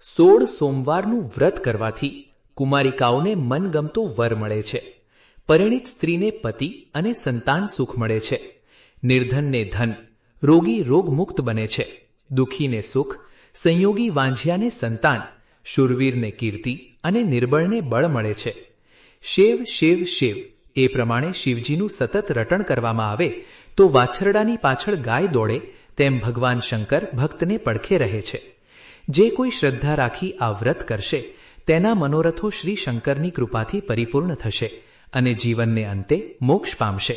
16 સોમવારનું વ્રત કરવાથી કુમારિકાઓને મનગમતો વર મળે છે. પરિણીત સ્ત્રીને પતિ અને સંતાન સુખ મળે છે. નિર્ધનને ધન, રોગી રોગમુક્ત બને છે. દુઃખીને સુખ, સંયોગી વાંઝિયાને સંતાન, શૂરવીરને કીર્તિ અને નિર્બળને બળ મળે છે. શિવ શિવ શિવ એ પ્રમાણે શિવજીનું સતત રટણ કરવામાં આવે તો વાછરડાની પાછળ ગાય દોડે તેમ ભગવાન શંકર ભક્તને પડખે રહે છે. જે કોઈ શ્રદ્ધા રાખી આ વ્રત કરશે તેના મનોરથો શ્રી શંકરની કૃપાથી પરિપૂર્ણ થશે અને જીવનને અંતે મોક્ષ પામશે.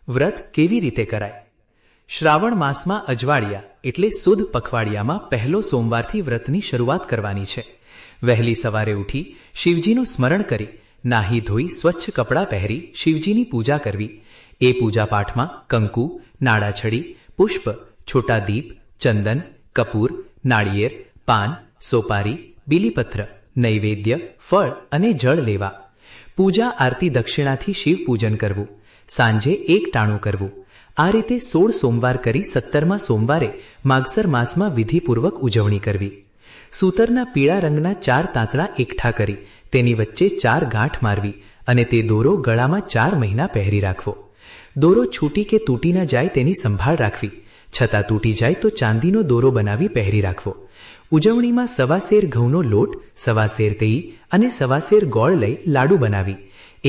વ્રત કેવી રીતે કરાય? શ્રાવણ માસમાં અજવાળિયા એટલે સુદ પખવાડિયામાં પહેલો સોમવારથી વ્રતની શરૂઆત કરવાની છે. વહેલી સવારે ઉઠી શિવજીનું સ્મરણ કરી નાહી ધોઈ સ્વચ્છ કપડાં પહેરી શિવજીની પૂજા કરવી. એ પૂજાપાઠમાં કંકુ, નાળાછડી, પુષ્પ, છોટા દીપ, ચંદન, કપૂર, નાળિયેર, પાન, સોપારી, બીલીપત્ર, નૈવેદ્ય, ફળ અને જળ લેવા. પૂજા આરતી દક્ષિણાથી શિવ પૂજન કરવું. સાંજે એક ટાણું કરવું. આ રીતે 16 સોમવાર કરી 17મા સોમવારે માગસર માસમાં વિધિપૂર્વક ઉજવણી કરવી. સૂતરના પીળા રંગના 4 તાંતણા એકઠા કરી તેની વચ્ચે 4 ગાંઠ મારવી અને તે દોરો ગળામાં 4 મહિના પહેરી રાખવો. દોરો છૂટી કે તૂટી ન જાય તેની સંભાળ રાખવી. છતાં તૂટી જાય તો ચાંદીનો દોરો બનાવી પહેરી રાખવો. ઉજવણીમાં 1.25 સેર ઘઉંનો લોટ, 1.25 સેર તેઈ અને 1.25 સેર ગોળ લઈ લાડુ બનાવી.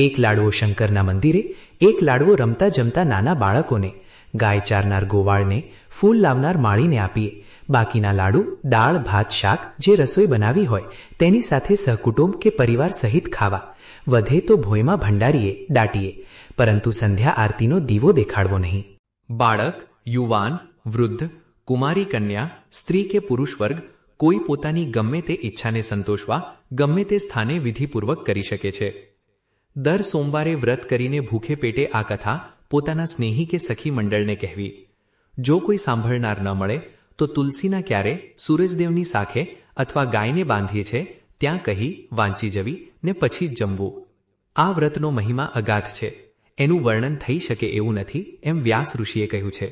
એક લાડવો શંકરના મંદિરે, એક લાડવો રમતા જમતા નાના બાળકોને, ગાય ચારનાર ગોવાળને, ફૂલ લાવનાર માળીને આપીએ. બાકીના લાડુ દાળ, ભાત, શાક જે રસોઈ બનાવી હોય તેની સાથે સહકુટુંબ કે પરિવાર સહિત ખાવા. વધે તો ભોયમાં ભંડારીએ, દાટીએ, પરંતુ સંધ્યા આરતીનો દીવો દેખાડવો નહીં. બાળક, યુવાન, વૃદ્ધ, કુમારી કન્યા, સ્ત્રી કે પુરુષ વર્ગ કોઈ પોતાની ગમે તે ઈચ્છાને સંતોષવા ગમે તે સ્થાને વિધિપૂર્વક કરી શકે છે. દર સોમવારે વ્રત કરીને ભૂખે પેટે આ કથા પોતાના સ્નેહી કે સખી મંડળને કહેવી. જો કોઈ સાંભળનાર ન મળે તો તુલસીના ક્યારે, સૂરજદેવની સાખે અથવા ગાયને બાંધીએ છે ત્યાં કહી વાંચી જવી ને પછી જ જમવું. આ વ્રતનો મહિમા અગાધ છે. એનું વર્ણન થઈ શકે એવું નથી એમ વ્યાસ ઋષિએ કહ્યું છે.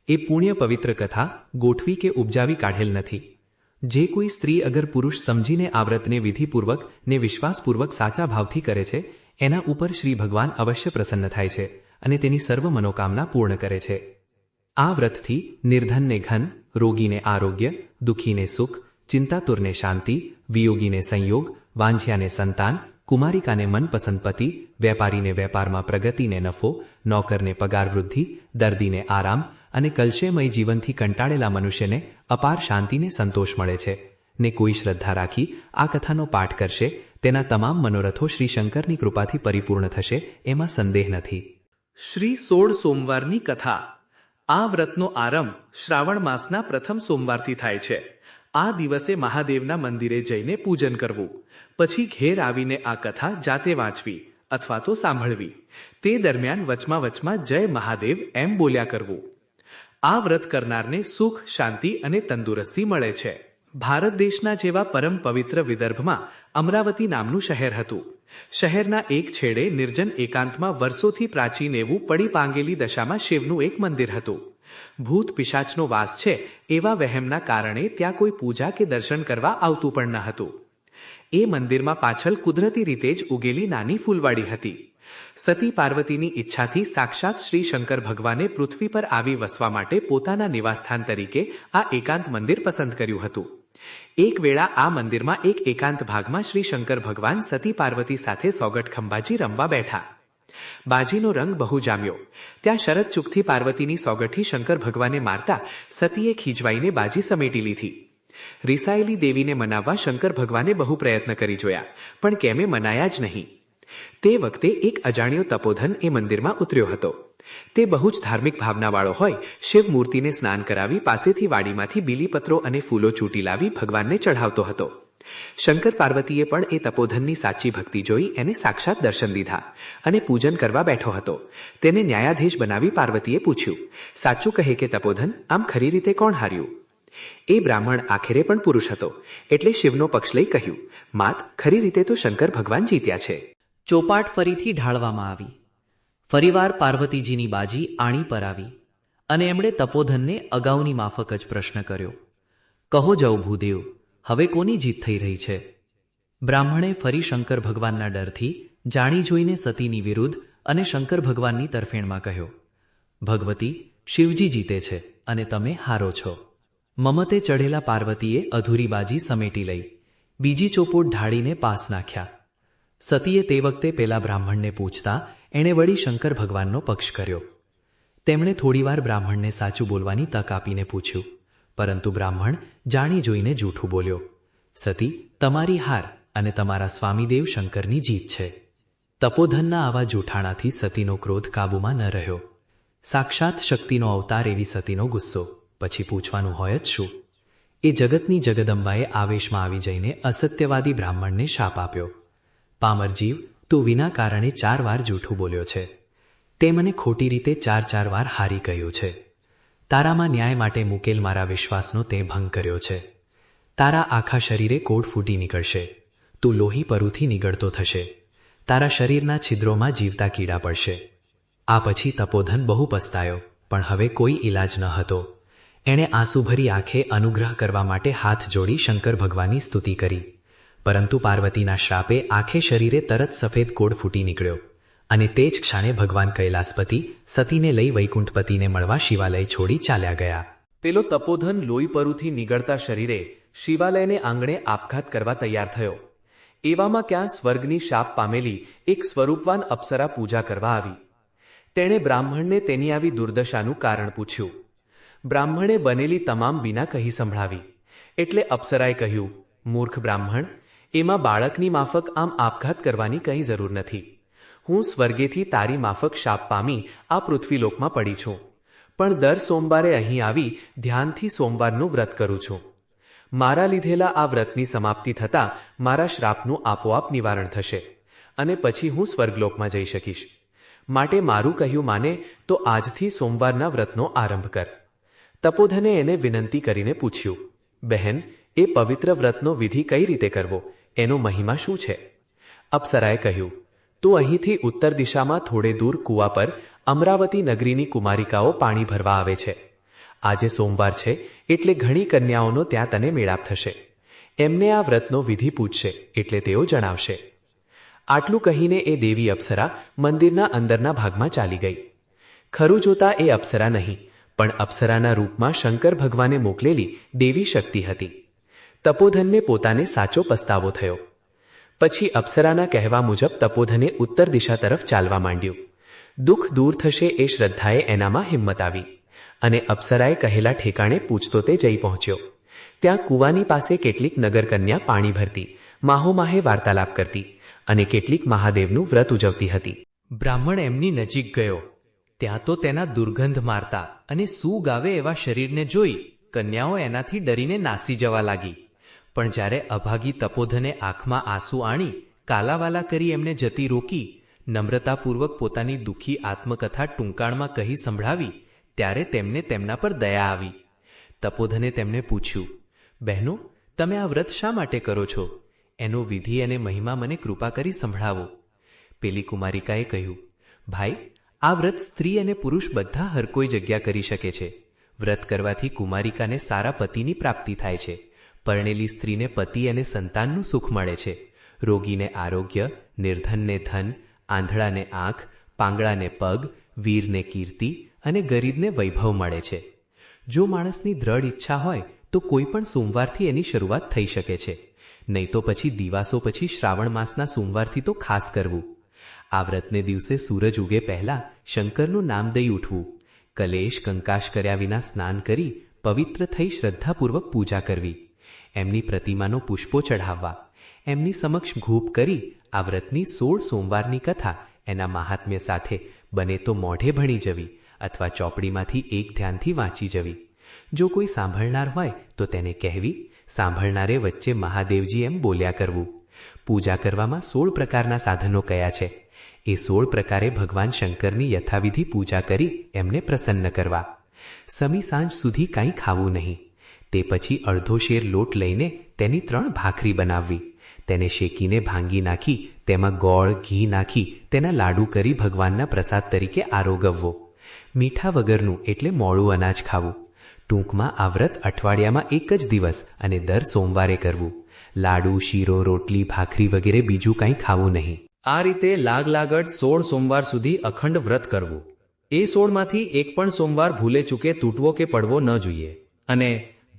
એ પુણ્ય પવિત્ર કથા ગોઠવી કે ઉપજાવી કાઢેલ નથી. જે કોઈ સ્ત્રી અગર પુરુષ સમજીને આ વ્રતને વિધિપૂર્વક ને વિશ્વાસપૂર્વક સાચા ભાવથી કરે છે એના ઉપર શ્રી ભગવાન અવશ્ય પ્રસન્ન થાય છે અને તેની સર્વ મનોકામના પૂર્ણ કરે છે. આ વ્રતથી નિર્ધનને ધન, રોગીને આરોગ્ય, દુઃખીને સુખ, ચિંતાતુરને શાંતિ, વિયોગીને સંયોગ, વાંઝિયાને સંતાન, કુમારિકાને મનપસંદ પતિ, વેપારીને વેપારમાં પ્રગતિને નફો, નોકરને પગાર વૃદ્ધિ, દર્દીને આરામ અને કલશેમય જીવનથી કંટાળેલા મનુષ્યને અપાર શાંતિને સંતોષ મળે છે. ને કોઈ શ્રદ્ધા રાખી આ કથાનો પાઠ કરશે તેના તમામ મનોરથો શ્રી શંકરની કૃપાથી પરિપૂર્ણ થશે એમાં સંદેહ નથી. શ્રી 16 સોમવારની કથા. આ વ્રતનો આરંભ શ્રાવણ માસના પ્રથમ સોમવારથી થાય છે. આ દિવસે મહાદેવના મંદિરે જઈને પૂજન કરવું. પછી ઘેર આવીને આ કથા જાતે વાંચવી અથવા તો સાંભળવી. તે દરમિયાન વચમાં જય મહાદેવ એમ બોલ્યા કરવું. આ વ્રત કરનારને સુખ, શાંતિ અને તંદુરસ્તી મળે છે. ભારત દેશના જેવા પરમ પવિત્ર વિદર્ભમાં અમરાવતી નામનું શહેર હતું. શહેરના એક છેડે નિર્જન એકાંતમાં વર્ષોથી પ્રાચીન એવું પડી પાંગેલી દશામાં શિવનું એક મંદિર હતું. ભૂત પિશાચનો વાસ છે એવા વહેમના કારણે ત્યાં કોઈ પૂજા કે દર્શન કરવા આવતું પણ ન હતું. એ મંદિરમાં પાછળ કુદરતી રીતે જ ઉગેલી નાની ફૂલવાડી હતી. સતી પાર્વતીની ઈચ્છાથી સાક્ષાત શ્રી શંકર ભગવાને પૃથ્વી પર આવી વસવા માટે પોતાના નિવાસસ્થાન તરીકે આ એકાંત મંદિર પસંદ કર્યું હતું. એક વેળા આ મંદિરમાં એક એકાંત ભાગમાં શ્રી શંકર ભગવાન સતી પાર્વતી સાથે સોગઠ ખંભાજી રમવા બેઠા. બાજીનો રંગ બહુ જામ્યો. ત્યાં શરત ચૂકથી પાર્વતીની સોગઠી શંકર ભગવાને મારતા સતીએ ખીજવાઈને બાજી સમેટી લીધી. રિસાયેલી દેવીને મનાવવા શંકર ભગવાને બહુ પ્રયત્ન કરી જોયા પણ કેમે મનાયા જ નહીં. તે વખતે એક અજાણ્યો તપોધન એ મંદિરમાં ઉતર્યો હતો. તે બહુ જ ધાર્મિક ભાવનાવાળો હોય શિવ મૂર્તિને સ્નાન કરાવી પાસેથી વાડીમાંથી બીલીપત્રો અને ફૂલો ચૂંટી લાવી ભગવાનને ચઢાવતો હતો. શંકર પાર્વતીએ પણ એ તપોધનની સાચી ભક્તિ જોઈ એને સાક્ષાત દર્શન દીધા અને પૂજન કરવા બેઠો હતો. તેને ન્યાયાધીશ બનાવી પાર્વતીએ પૂછ્યું, સાચું કહે કે તપોધન, આમ ખરી રીતે કોણ હાર્યું? એ બ્રાહ્મણ આખરે પણ પુરુષ હતો એટલે શિવનો પક્ષ લઈ કહ્યું, માત, ખરી રીતે તો શંકર ભગવાન જીત્યા છે. ચોપાટ ફરીથી ઢાળવામાં આવી. ફરીવાર પાર્વતીજીની બાજી આણી પર આવી અને એમણે તપોધનને અગાઉની માફક જ પ્રશ્ન કર્યો, કહો જાઓ ભૂદેવ, હવે કોની જીત થઈ રહી છે? બ્રાહ્મણે ફરી શંકર ભગવાનના ડરથી જાણી જોઈને સતીની વિરુદ્ધ અને શંકર ભગવાનની તરફેણમાં કહ્યો, ભગવતી, શિવજી જીતે છે અને તમે હારો છો. મમતે ચઢેલા પાર્વતીએ અધૂરી બાજી સમેટી લઈ, બીજી ચોપોટ ઢાળીને પાસ નાખ્યા. સતીએ તે વખતે પેલા બ્રાહ્મણને પૂછતા એણે વળી શંકર ભગવાનનો પક્ષ કર્યો. તેમણે થોડીવાર બ્રાહ્મણને સાચું બોલવાની તક આપીને પૂછ્યું, પરંતુ બ્રાહ્મણ જાણી જોઈને જૂઠું બોલ્યો. સતી, તમારી હાર અને તમારા સ્વામીદેવ શંકરની જીત છે. તપોધનના આવા જૂઠાણાથી સતીનો ક્રોધ કાબૂમાં ન રહ્યો. સાક્ષાત શક્તિનો અવતાર એવી સતીનો ગુસ્સો, પછી પૂછવાનું હોય જ શું? એ જગતની જગદંબાએ આવેશમાં આવી જઈને અસત્યવાદી બ્રાહ્મણને શાપ આપ્યો. પામર જીવ, તું વિના કારણે 4 વાર જૂઠું બોલ્યો છે. તે મને ખોટી રીતે 4 વાર હારી કહ્યું છે. તારામાં ન્યાય માટે મૂકેલ મારા વિશ્વાસનો તે ભંગ કર્યો છે. તારા આખા શરીરે કોડ ફૂટી નીકળશે. તું લોહી પરુથી નીકળતો થશે. તારા શરીરના છિદ્રોમાં જીવતા કીડા પડશે. આ પછી તપોધન બહુ પસ્તાયો, પણ હવે કોઈ ઈલાજ ન હતો. એણે આંસુભરી આંખે અનુગ્રહ કરવા માટે હાથ જોડી શંકર ભગવાનની સ્તુતિ કરી, પરંતુ પાર્વતીના શ્રાપે આખે શરીરે તરત સફેદ કોડ ફૂટી નીકળ્યો અને તે જ ક્ષણે ભગવાન કૈલાસપતિ સતીને લઈ વૈકુંઠપતિને મળવા શિવાલય છોડી ચાલ્યા ગયા. પેલો તપોધન લોહી પરુથી નીકળતા શરીરે શિવાલયને આંગણે આપઘાત કરવા તૈયાર થયો. એવામાં ક્યાં સ્વર્ગની શાપ પામેલી એક સ્વરૂપવાન અપ્સરા પૂજા કરવા આવી. તેણે બ્રાહ્મણને તેની આવી દુર્દશાનું કારણ પૂછ્યું. બ્રાહ્મણે બનેલી તમામ બીના કહી સંભળાવી. એટલે અપ્સરાએ કહ્યું, મૂર્ખ બ્રાહ્મણ, એમાં બાળકની માફક આમ આપઘાત કરવાની કંઈ જરૂર નથી. હું સ્વર્ગેથી તારી માફક શાપ પામી આ પૃથ્વીલોકમાં પડી છું, પણ દર સોમવારે અહીં આવી ધ્યાનથી સોમવારનું વ્રત કરું છું. મારા લીધેલા આ વ્રતની સમાપ્તિ થતાં મારા શ્રાપનું આપોઆપ નિવારણ થશે અને પછી હું સ્વર્ગલોકમાં જઈ શકીશ. માટે મારું કહ્યું માને તો આજથી સોમવારના વ્રતનો આરંભ કર. તપોધને એને વિનંતી કરીને પૂછ્યું, બહેન, એ પવિત્ર વ્રતનો વિધિ કઈ રીતે કરવો, એનો મહિમા શું છે? અપ્સરાએ કહ્યું, તું અહીંથી ઉત્તર દિશામાં થોડે દૂર કૂવા પર અમરાવતી નગરીની કુમારિકાઓ પાણી ભરવા આવે છે. આજે સોમવાર છે એટલે ઘણી કન્યાઓનો ત્યાં તને મેળાપ થશે. એમને આ વ્રતનો વિધિ પૂછશે એટલે તેઓ જણાવશે. આટલું કહીને એ દેવી અપ્સરા મંદિરના અંદરના ભાગમાં ચાલી ગઈ. ખરું જોતા એ અપ્સરા નહીં, પણ અપ્સરાના રૂપમાં શંકર ભગવાને મોકલેલી દેવી શક્તિ હતી. તપોધનને પોતાને સાચો પસ્તાવો થયો. પછી અપ્સરાના કહેવા મુજબ તપોધને ઉત્તર દિશા તરફ ચાલવા માંડ્યું. દુઃખ દૂર થશે એ શ્રદ્ધાએ એનામાં હિંમત આવી અને અપ્સરાએ કહેલા ઠેકાણે પૂછતો તે જઈ પહોંચ્યો. ત્યાં કૂવાની પાસે કેટલીક નગરકન્યા પાણી ભરતી, માહોમાહે વાર્તાલાપ કરતી અને કેટલીક મહાદેવનું વ્રત ઉજવતી હતી. બ્રાહ્મણ એમની નજીક ગયો. ત્યાં તો તેના દુર્ગંધ મારતા અને સૂગ આવે એવા શરીરને જોઈ કન્યાઓ એનાથી ડરીને નાસી જવા લાગી. પણ જ્યારે અભાગી તપોધને આંખમાં આંસુ આણી કાલાવાલા કરી એમને જતી રોકી, નમ્રતાપૂર્વક પોતાની દુઃખી આત્મકથા ટૂંકાણમાં કહી સંભળાવી, ત્યારે તેમને તેમના પર દયા આવી. તપોધને તેમને પૂછ્યું, બહેનો, તમે આ વ્રત શા માટે કરો છો? એનો વિધિ અને મહિમા મને કૃપા કરી સંભળાવો. પેલી કુમારિકાએ કહ્યું, ભાઈ, આ વ્રત સ્ત્રી અને પુરુષ બધા હર કોઈ જગ્યા કરી શકે છે. વ્રત કરવાથી કુમારિકાને સારા પતિની પ્રાપ્તિ થાય છે. પરણેલી સ્ત્રીને પતિ અને સંતાનનું સુખ મળે છે. રોગીને આરોગ્ય, નિર્ધનને ધન, આંધળાને આંખ, પાંગળાને પગ, વીરને કીર્તિ અને ગરીબને વૈભવ મળે છે. જો માણસની દ્રઢ ઈચ્છા હોય તો કોઈ પણ સોમવારથી એની શરૂઆત થઈ શકે છે. નહીં તો પછી દિવાસો પછી શ્રાવણ માસના સોમવારથી તો ખાસ કરવું. આ વ્રતને દિવસે સૂરજ ઉગે પહેલા શંકરનું નામ દઈ ઉઠવું. કલેશ કંકાશ કર્યા વિના સ્નાન કરી પવિત્ર થઈ શ્રદ્ધાપૂર્વક પૂજા કરવી. એમની પ્રતિમાનો પુષ્પો ચઢાવવા. એમની સમક્ષ ઘૂપ કરી આ વ્રતની 16 સોમવારની કથા એના મહાત્મ્ય સાથે બને તો મોઢે ભણી જવી અથવા ચોપડીમાંથી એક ધ્યાનથી વાંચી જવી. જો કોઈ સાંભળનાર હોય તો તેને કહેવી. સાંભળનારે વચ્ચે મહાદેવજી એમ બોલ્યા કરવું. પૂજા કરવામાં 16 પ્રકારના સાધનો કયા છે? એ 16 પ્રકારે ભગવાન શંકરની યથાવિધિ પૂજા કરી એમને પ્રસન્ન કરવા. સમી સાંજ સુધી કાંઈ ખાવું નહીં. તે પછી અડધો શેર લોટ લઈને તેની 3 ભાખરી બનાવવી. તેને શેકીને ભાંગી નાખી તેમાં ગોળ ઘી નાખી તેના લાડુ કરી ભગવાનના પ્રસાદ તરીકે આરોગવવો. મીઠા વગરનું એટલે મોળું અનાજ ખાવું. ટૂંકમાં આ વ્રત અઠવાડિયામાં એક જ દિવસ અને દર સોમવારે કરવું. લાડુ, શીરો, રોટલી, ભાખરી વગેરે બીજું કંઈ ખાવું નહીં. આ રીતે લાગડ 16 સોમવાર સુધી અખંડ વ્રત કરવું. એ 16માંથી એક પણ સોમવાર ભૂલે ચૂકે તૂટવો કે પડવો ન જોઈએ. અને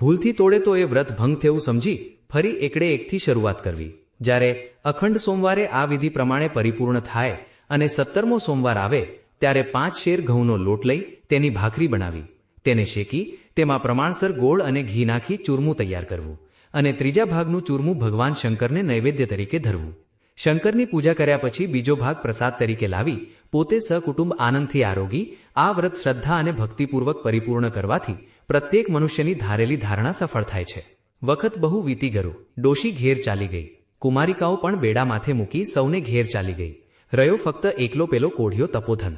ભૂલથી તોડે તો એ વ્રત ભંગ થયું સમજી ફરી એકડે એકથી શરૂઆત કરવી. જ્યારે અખંડ સોમવારે આ વિધિ પ્રમાણે પરિપૂર્ણ થાય અને 17મો સોમવાર આવે ત્યારે 5 શેર ઘઉંનો લોટ લઈ તેની ભાખરી બનાવી તેને શેકી તેમાં પ્રમાણસર ગોળ અને ઘી નાખી ચૂરમું તૈયાર કરવું અને ત્રીજા ભાગનું ચૂરમું ભગવાન શંકરને નૈવેદ્ય તરીકે ધરવું. શંકરની પૂજા કર્યા પછી બીજો ભાગ પ્રસાદ તરીકે લાવી પોતે સકુટુંબ આનંદથી આરોગી આ વ્રત શ્રદ્ધા અને ભક્તિપૂર્વક પરિપૂર્ણ કરવાથી પ્રત્યેક મનુષ્યની ધારેલી ધારણા સફળ થાય છે. વખત બહુ વીતી ગયું. ડોશી ઘેર ચાલી ગઈ. કુમારિકાઓ પણ બેડા માથે મૂકી સૌને ઘેર ચાલી ગઈ. રહ્યો ફક્ત એકલો પેલો કોઢિયો તપોધન.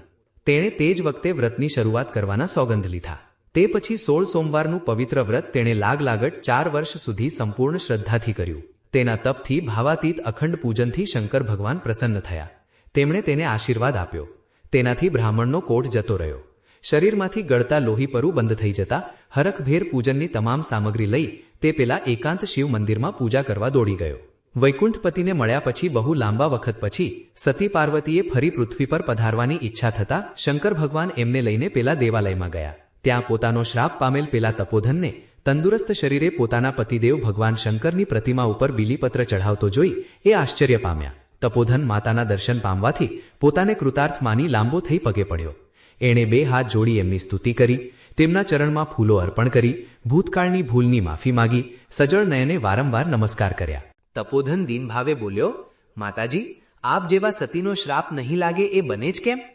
તેણે તે જ વખતે વ્રતની શરૂઆત કરવાના સોગંદ લીધા. તે પછી 16 સોમવારનું પવિત્ર વ્રત તેણે લાગડ 4 વર્ષ સુધી સંપૂર્ણ શ્રદ્ધાથી કર્યું. તેના તપથી ભાવાતીત અખંડ પૂજનથી શંકર ભગવાન પ્રસન્ન થયા. તેમણે તેને આશીર્વાદ આપ્યો. તેનાથી બ્રાહ્મણનો કોઢ જતો રહ્યો. શરીરમાંથી ગળતા લોહી પરુ બંધ થઈ જતા હરખભેર પૂજનની તમામ સામગ્રી લઈ તે પેલા એકાંત શિવ મંદિરમાં પૂજા કરવા દોડી ગયો. વૈકુંઠપતિને મળ્યા પછી બહુ લાંબા વખત પછી સતી પાર્વતીએ ફરી પૃથ્વી પર પધારવાની ઈચ્છા થતા શંકર ભગવાન એમને લઈને પેલા દેવાલયમાં ગયા. ત્યાં પોતાનો શ્રાપ પામેલ પેલા તપોધનને તંદુરસ્ત શરીરે પોતાના પતિદેવ ભગવાન શંકરની પ્રતિમા ઉપર બીલીપત્ર ચઢાવતો જોઈ એ આશ્ચર્ય પામ્યા. તપોધન માતાના દર્શન પામવાથી પોતાને કૃતાર્થ માની લાંબો થઈ પગે પડ્યો. એણે 2 હાથ જોડી એમની સ્તુતિ કરી, તેમના ચરણમાં ફૂલો અર્પણ કરી, ભૂતકાળની ભૂલની માફી માગી, સજળ નયને વારંવાર નમસ્કાર કર્યા. તપોધન દીનભાવે બોલ્યો, માતાજી, આપ જેવા સતીનો શ્રાપ નહીં લાગે એ બને જ કેમ?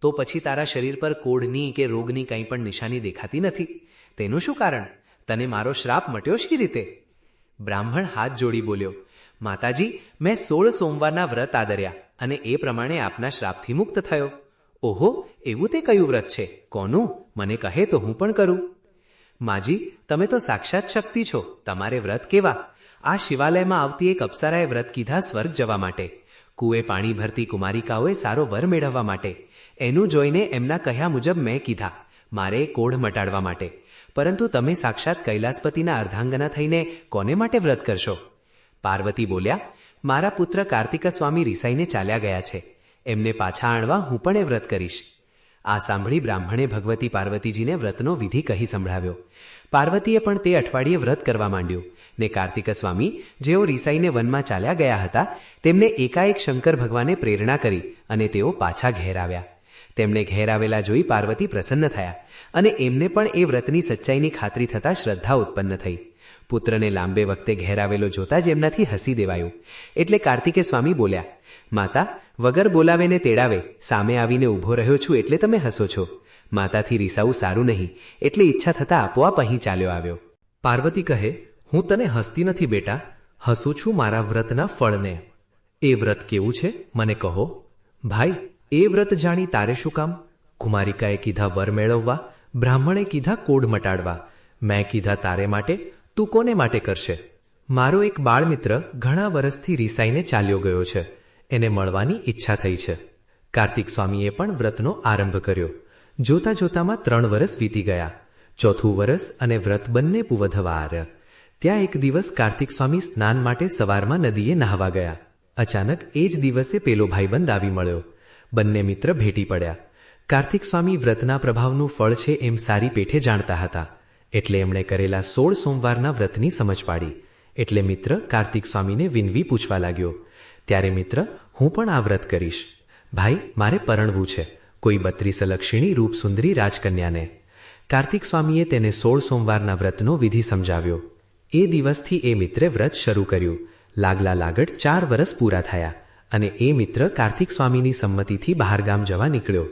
તો પછી તારા શરીર પર કોઢની કે રોગની કંઈ પણ નિશાની દેખાતી નથી. તેનું શું કારણ? તને મારો શ્રાપ મટ્યો શી રીતે? બ્રાહ્મણ હાથ જોડી બોલ્યો, માતાજી, મેં 16 સોમવારના વ્રત આદર્યા અને એ પ્રમાણે આપના શ્રાપથી મુક્ત થયો. ઓહો, એવું તે કયું વ્રત છે? કોનું? મને કહે તો હું પણ કરું. માજી, તમે તો સાક્ષાત શક્તિ છો. તમારે વ્રત કેવા? આ શિવાલયમાં આવતી એક અપ્સરાએ વ્રત કીધા સ્વર્ગ જવા માટે. કૂએ પાણી ભરતી કુમારિકાઓએ સારો વર મેળવવા માટે. એનું જોઈને એમના કહ્યા મુજબ મેં કીધા, મારે કોઢ મટાડવા માટે. પરંતુ તમે સાક્ષાત કૈલાસપતિના અર્ધાંગના થઈને કોને માટે વ્રત કરશો? પાર્વતી બોલ્યા, મારા પુત્ર કાર્તિક સ્વામી રિસાઈને ચાલ્યા ગયા છે. એમને પાછા આણવા હું પણ એ વ્રત કરીશ. આ સાંભળી બ્રાહ્મણે ભગવતી પાર્વતીજીને વ્રતનો વિધિ કહી સંભળાવ્યો. પાર્વતીએ પણ તે અઠવાડિયે વ્રત કરવા માંડ્યું ને કાર્તિક સ્વામી જેઓ રિસાઈને વનમાં ચાલ્યા ગયા હતા તેમને એકાએક શંકર ભગવાને પ્રેરણા કરી અને તેઓ પાછા ઘેર આવ્યા. તેમણે ઘેર આવેલા જોઈ પાર્વતી પ્રસન્ન થયા અને એમને પણ એ વ્રતની સચ્ચાઈની ખાતરી થતાં શ્રદ્ધા ઉત્પન્ન થઈ. પુત્રને લાંબે વખતે ઘેર આવેલો જોતા જ એમનાથી હસી દેવાયું. એટલે કાર્તિકે સ્વામી બોલ્યા, માતા, વગર બોલાવેને તેડાવે સામે આવીને ઊભો રહ્યો છું એટલે તમે હસો છો. માતાથી રિસાવું સારું નહીં, એટલે ઈચ્છા થતાં આપોઆપ અહીં ચાલ્યો આવ્યો. પાર્વતી કહે, હું તને હસતી નથી બેટા, હસું છું મારા વ્રતના ફળને. એ વ્રત કેવું છે મને કહો. ભાઈ, એ વ્રત જાણી તારે શું કામ? કુમારિકાએ કીધા વર મેળવવા, બ્રાહ્મણે કીધા કોઢ મટાડવા, મેં કીધા તારે માટે, તું કોને માટે કરશે? મારો એક બાળમિત્ર ઘણા વર્ષથી રિસાઈને ચાલ્યો ગયો છે. એને મળવાની ઈચ્છા થઈ છે. કાર્તિક સ્વામીએ પણ વ્રતનો આરંભ કર્યો. જોતા જોતામાં 3 વર્ષ વીતી ગયા. 4થું વર્ષ અને વ્રત બંને પૂવધવા આવ્યા. ત્યાં એક દિવસ કાર્તિક સ્વામી સ્નાન માટે સવારમાં નદીએ નહાવા ગયા. અચાનક એ જ દિવસે પેલો ભાઈબંધ આવી મળ્યો. બંને મિત્ર ભેટી પડ્યા. કાર્તિક સ્વામી વ્રતના પ્રભાવનું ફળ છે એમ સારી પેઠે જાણતા હતા. એટલે એમણે કરેલા 16 સોમવારના વ્રતની સમજ પાડી. એટલે મિત્ર કાર્તિક સ્વામીને વિનવી પૂછવા લાગ્યો. ત્યારે મિત્ર, હું પણ આ વ્રત કરીશ. ભાઈ, મારે પરણવું છે કોઈ 32 લક્ષિણી રૂપસુંદરી રાજકન્યાને. કાર્તિક સ્વામીએ તેને 16 સોમવારના વ્રતનો વિધિ સમજાવ્યો. એ દિવસથી એ મિત્રે વ્રત શરૂ કર્યું. લાગડ 4 વર્ષ પૂરા થયા અને એ મિત્ર કાર્તિક સ્વામીની સંમતિથી બહારગામ જવા નીકળ્યો.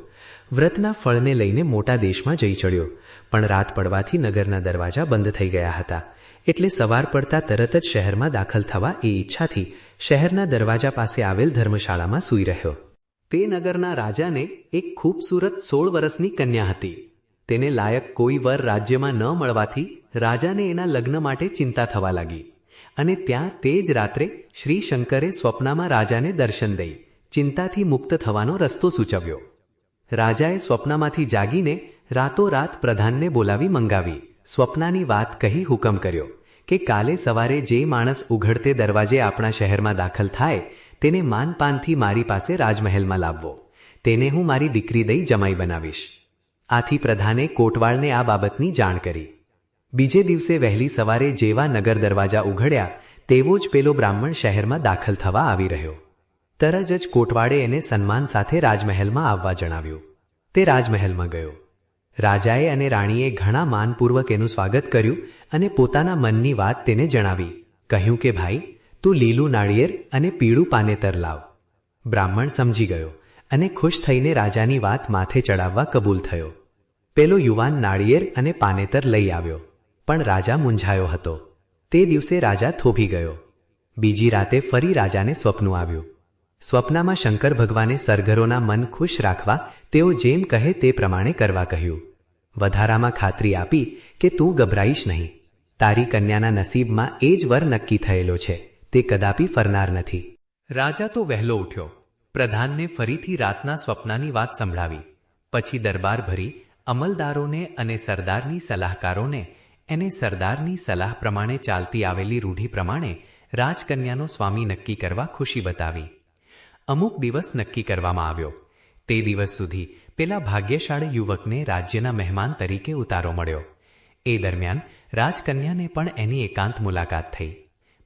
વ્રતના ફળને લઈને મોટા દેશમાં જઈ ચડ્યો. પણ રાત પડવાથી નગરના દરવાજા બંધ થઈ ગયા હતા. એટલે સવાર પડતા તરત જ શહેરમાં દાખલ થવા એ ઈચ્છાથી શહેરના દરવાજા પાસે આવેલ ધર્મશાળામાં સૂઈ રહ્યો. તે નગરના રાજાને એક ખૂબસૂરત 16 વર્ષની કન્યા હતી. તેને લાયક કોઈ વર રાજ્યમાં ન મળવાથી રાજાને એના લગ્ન માટે ચિંતા થવા લાગી. અને ત્યાં તે જ રાત્રે શ્રી શંકરે સ્વપ્નમાં રાજાને દર્શન દઈ ચિંતાથી મુક્ત થવાનો રસ્તો સૂચવ્યો. રાજાએ સ્વપ્નમાંથી જાગીને રાતોરાત પ્રધાનને બોલાવી મંગાવી સ્વપ્નાની વાત કહી હુકમ કર્યો કે કાલે સવારે જે માણસ ઉઘડતે દરવાજે આપણા શહેરમાં દાખલ થાય તેને માનપાનથી મારી પાસે રાજમહેલમાં લાવવો. તેને હું મારી દીકરી દઈ જમાઈ બનાવીશ. આથી પ્રધાને કોટવાળને આ બાબતની જાણ કરી. બીજે દિવસે વહેલી સવારે જેવા નગર દરવાજા ઉઘડ્યા તેવો જ પેલો બ્રાહ્મણ શહેરમાં દાખલ થવા આવી રહ્યો. તરત જ કોટવાળે એને સન્માન સાથે રાજમહેલમાં આવવા જણાવ્યું. તે રાજમહેલમાં ગયો. રાજાએ અને રાણીએ ઘણા માનપૂર્વક એનું સ્વાગત કર્યું અને પોતાના મનની વાત તેને જણાવી. કહ્યું કે ભાઈ, તું લીલું નાળિયેર અને પીળું પાનેતર લાવ. બ્રાહ્મણ સમજી ગયો અને ખુશ થઈને રાજાની વાત માથે ચડાવવા કબૂલ થયો. પેલો યુવાન નાળિયેર અને પાનેતર લઈ આવ્યો, પણ રાજા મૂંઝાયો હતો. તે દિવસે રાજા થોભી ગયો. બીજી રાતે ફરી રાજાને સ્વપ્ન આવ્યું. સ્વપ્નમાં શંકર ભગવાને સરઘરોના મન ખુશ રાખવા તેઓ જેમ કહે તે પ્રમાણે કરવા કહ્યું. વધારામાં ખાતરી આપી કે તું ગભરાઈશ નહીં. તારી કન્યાના નસીબમાં એ જ વર નક્કી થયેલો છે, તે કદાપી ફરનાર નથી. રાજા તો વહેલો ઉઠ્યો. પ્રધાનને ફરીથી રાતના સ્વપ્નાની વાત સંભળાવી. પછી દરબાર ભરી અમલદારોને અને સરદારની સલાહકારોને એને સરદારની સલાહ પ્રમાણે ચાલતી આવેલી રૂઢિ પ્રમાણે રાજકન્યાનો સ્વામી નક્કી કરવા ખુશી બતાવી. અમુક દિવસ નક્કી કરવામાં આવ્યો. તે દિવસ સુધી પેલા ભાગ્યશાળી યુવકને રાજ્યના મહેમાન તરીકે ઉતારો મળ્યો. એ દરમિયાન રાજકન્યાને પણ એની એકાંત મુલાકાત થઈ.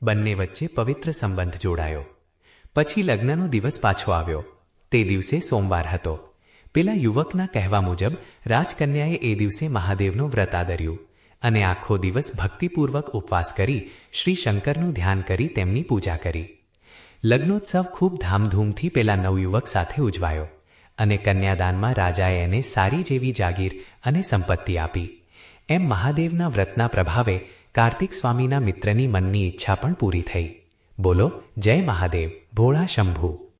બંને વચ્ચે પવિત્ર સંબંધ જોડાયો. પછી લગ્નનો દિવસ પાછો આવ્યો. તે દિવસે સોમવાર હતો. પેલા યુવકના કહેવા મુજબ રાજકન્યાએ એ દિવસે મહાદેવનું વ્રત આદર્યું અને આખો દિવસ ભક્તિપૂર્વક ઉપવાસ કરી શ્રી શંકરનું ધ્યાન કરી તેમની પૂજા કરી. લગ્નોત્સવ ખૂબ ધામધૂમથી પેલા નવયુવક સાથે ઉજવાયો અને કન્યાદાનમાં રાજાએ એને સારી જેવી જાગીર અને સંપત્તિ આપી. એમ મહાદેવના વ્રતના પ્રભાવે કાર્તિક સ્વામીના મિત્રની મનની ઈચ્છા પણ પૂરી થઈ. બોલો જય મહાદેવ, ભોળા શંભુ.